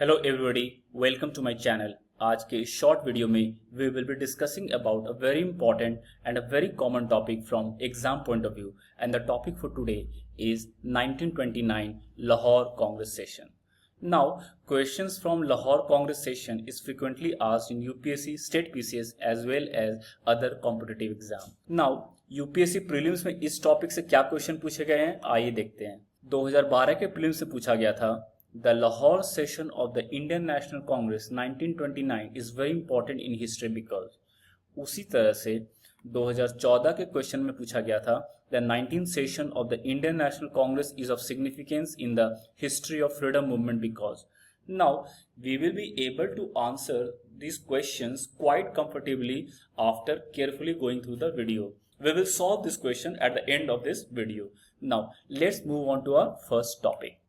Hello everybody, welcome to my channel. आज के इस शॉर्ट वीडियो में we will be discussing about a very important and a very common topic from exam point of view, and the topic for today is 1929 Lahore Congress session. Now, questions from Lahore Congress session is frequently asked in UPSC, State PCS as well as other competitive exam. Now, UPSC prelims में इस topic से क्या question पूछे गए हैं आइए देखते हैं। 2012 के प्रीलिम्स से पूछा गया था The Lahore session of the Indian National Congress 1929 is very important in history because उसी तरह से 2014 के क्वेश्चन में पूछा गया था The 19th session of the Indian National Congress is of significance in the history of freedom movement because now we will be able to answer these questions quite comfortably after carefully going through the video. We will solve this question at the end of this video. Now let's move on to our first topic.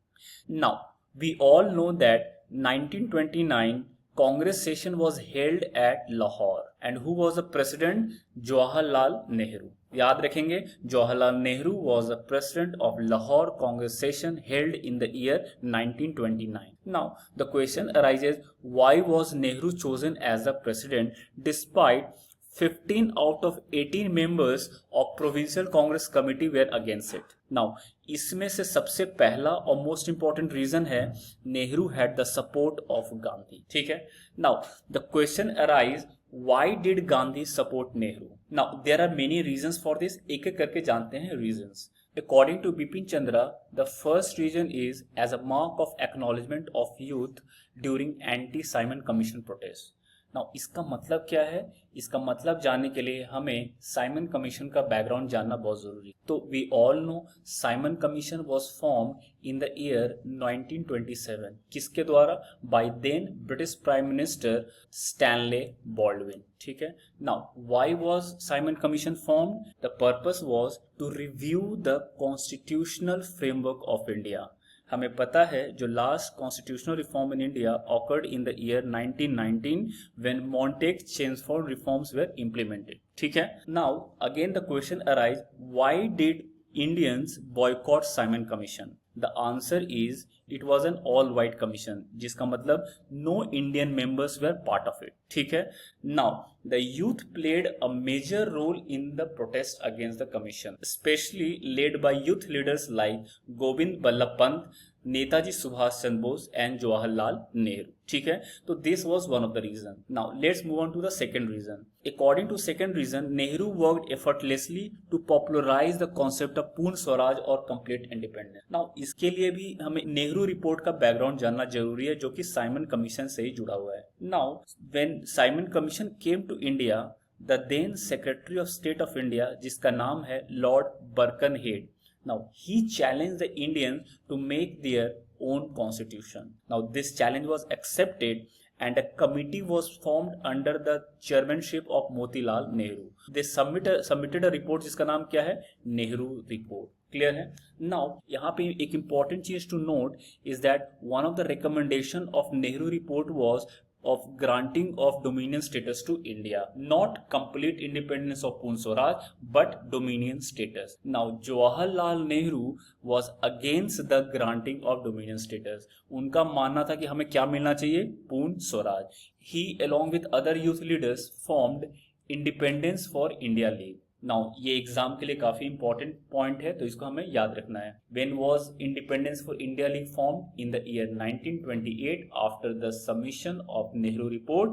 Now we all know that 1929 Congress session was held at Lahore and who was the president? Jawaharlal Nehru. याद रखेंगे, Jawaharlal Nehru was the president of Lahore Congress session held in the year 1929. Now the question arises, why was Nehru chosen as the president despite 15 out of 18 members of Provincial Congress Committee were against it. Now, इसमें से सबसे पहला और most important reason है Nehru had the support of Gandhi. ठीक है. Now the question arise, why did Gandhi support Nehru? Now there are many reasons for this. एक एक करके जानते हैं reasons. According to Bipin Chandra, the first reason is as a mark of acknowledgement of youth during anti-Simon Commission protest. Now इसका मतलब क्या है? इसका मतलब जानने के लिए हमें साइमन कमीशन का बैकग्राउंड जानना बहुत जरूरी है. तो we all know Simon Commission was formed in the year 1927. किसके द्वारा? By then British prime minister Stanley Baldwin. ठीक है. Now why was Simon Commission formed? The purpose was to review the constitutional framework of India. हमें पता है जो last constitutional reform in India occurred in the year 1919 when Montagu Chelmsford reforms were implemented. ठीक है. Now again the question arise, why did Indians boycott Simon commission? The answer is it was an all white commission, जिसका मतलब no Indian members were part of it. ठीक है. Now the youth played a major role in the protest against the commission, specially led by youth leaders like Govind Ballabh Pant, Netaji Subhash Chandra Bose and Jawaharlal Nehru. ठीक है. तो this was one of the reason. Now let's move on to the second reason. According to second reason, Nehru worked effortlessly to popularise the concept of Purna Swaraj और complete independence. Now इसके लिए भी हमें Nehru report का background जानना जरूरी है, जो कि साइमन कमीशन से ही जुड़ा हुआ है. Now when Simon commission came to India, the then secretary of state of India, जिसका नाम है Lord Birkenhead, now he challenged the Indians to make their own constitution. Now this challenge was accepted and a committee was formed under the chairmanship of Motilal Nehru. They submitted a report जिसका नाम क्या है? Nehru report. Clear है. Now यहाँ पे एक important चीज to note is that one of the recommendation of Nehru report was of granting of dominion status to India, not complete independence of Poon Swaraj but dominion status. Now Jawaharlal Nehru was against the granting of dominion status. उनका मानना था कि हमें क्या मिलना चाहिए? पूर्ण Swaraj. He along with other youth leaders formed Independence for India League. Now ये एग्जाम के लिए काफी इंपॉर्टेंट पॉइंट है, तो इसको हमें याद रखना है. When was independence for India league form? In the year 1928 after the submission of Nehru report.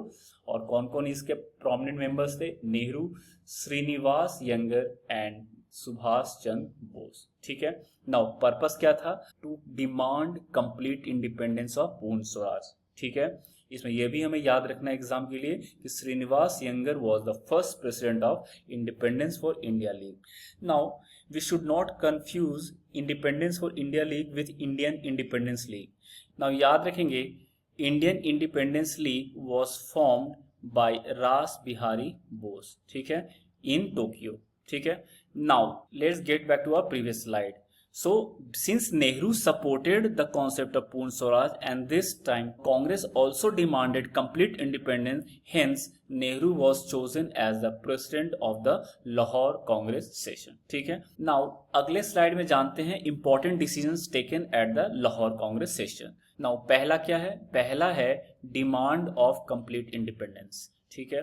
और कौन कौन इसके प्रोमिनेंट मेंबर्स थे? नेहरू, श्रीनिवास यंगर एंड सुभाष चंद्र बोस. ठीक है. नाउ पर्पस क्या था? To demand complete independence of Purna Swaraj. ठीक है. इसमें यह भी हमें याद रखना है एग्जाम के लिए कि Srinivas Iyengar was the first president of independence for India league. Now we should not confuse independence for India league with Indian independence league. Now याद रखेंगे, Indian independence league was formed by Ras Bihari Bose. ठीक है. In Tokyo. ठीक है. Now let's get back to our previous slide. So, since Nehru supported the concept of Poon Swaraj and this time Congress also demanded complete independence, hence Nehru was chosen as the president of the Lahore Congress session. ठीक है. Now अगले slide में जानते हैं important decisions taken at the Lahore Congress session. Now पहला क्या है, पहला है डिमांड ऑफ कंप्लीट इंडिपेंडेंस, ठीक है।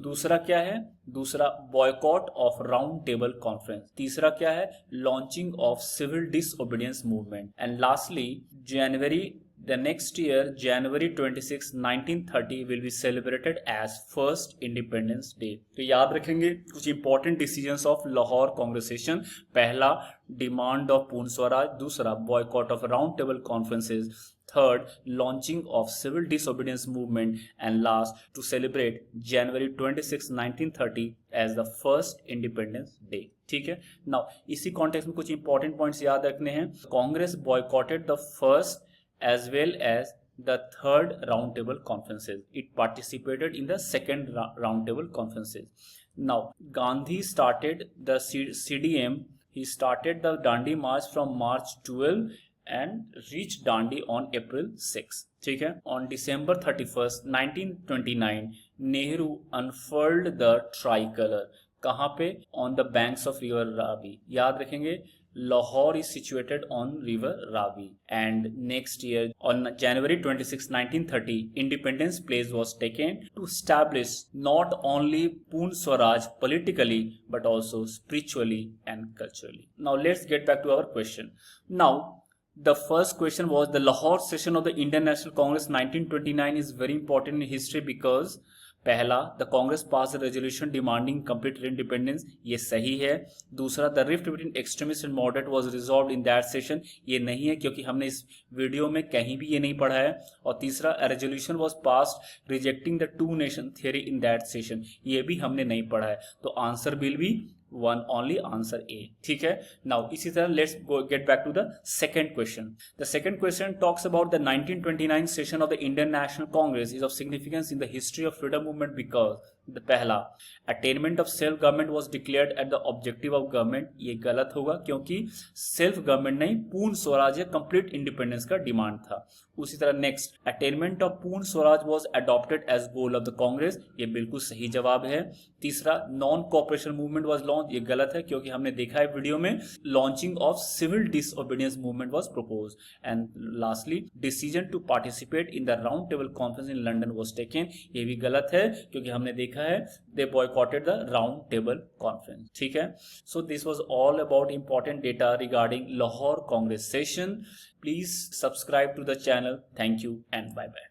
दूसरा क्या है, दूसरा boycott of round table conference. तीसरा क्या है, launching of civil disobedience movement. And lastly January the next year, January 26, 1930 will be celebrated as first Independence Day। तो याद रखेंगे कुछ important decisions of Lahore congress session. पहला डिमांड ऑफ पूर्ण स्वराज, दूसरा boycott of round table conferences, third launching of civil disobedience movement, and last to celebrate January 26, 1930 as the first independence day, ठीक है। Now इसी context में कुछ इंपॉर्टेंट पॉइंट्स याद रखने हैं। Congress boycotted the first as well as the third roundtable conferences. It participated in the second roundtable conferences. Now, Gandhi started the CDM. He started the Dandi March from March 12 and reached Dandi on April 6. ठीक है। On December 31st, 1929, Nehru unfurled the tricolor. कहाँ पे? On the banks of river Ravi. याद रखेंगे, Lahore is situated on river Ravi. And next year, on January 26, 1930, Independence Place was taken to establish not only Poon Swaraj politically but also spiritually and culturally. Now let's get back to our question. Now the first question was the Lahore session of the Indian National Congress 1929 is very important in history because पहला the Congress pass resolution demanding complete independence, ये सही है। दूसरा the rift between extremist and moderate was resolved in that session, ये नहीं है क्योंकि हमने इस वीडियो में कहीं भी ये नहीं पढ़ा है। और तीसरा resolution was passed rejecting the two nation theory in that session, ये भी हमने नहीं पढ़ा है। तो answer will be one only, answer A, ठीक है। नाउ इसी तरह let's get back to the second question. The second question talks about the 1929 session of the Indian national congress is of significance in the history of freedom movement because the पहला attainment of self government was declared at the objective of government, ये गलत होगा क्योंकि self government नहीं, पूर्ण स्वराज या complete independence का demand था। उसी तरह next attainment of Purna Swaraj was adopted as goal of the Congress, ये बिल्कुल सही जवाब है। तीसरा non cooperation movement was launch, ये गलत है क्योंकि हमने देखा है वीडियो में launching of civil disobedience movement was proposed. And lastly decision to participate in the round table conference in London was taken, ये भी गलत है क्योंकि हमने देखा है they boycotted the round table conference, ठीक है। So this was all about important data regarding Lahore Congress session. Please subscribe to the channel. Thank you and bye bye.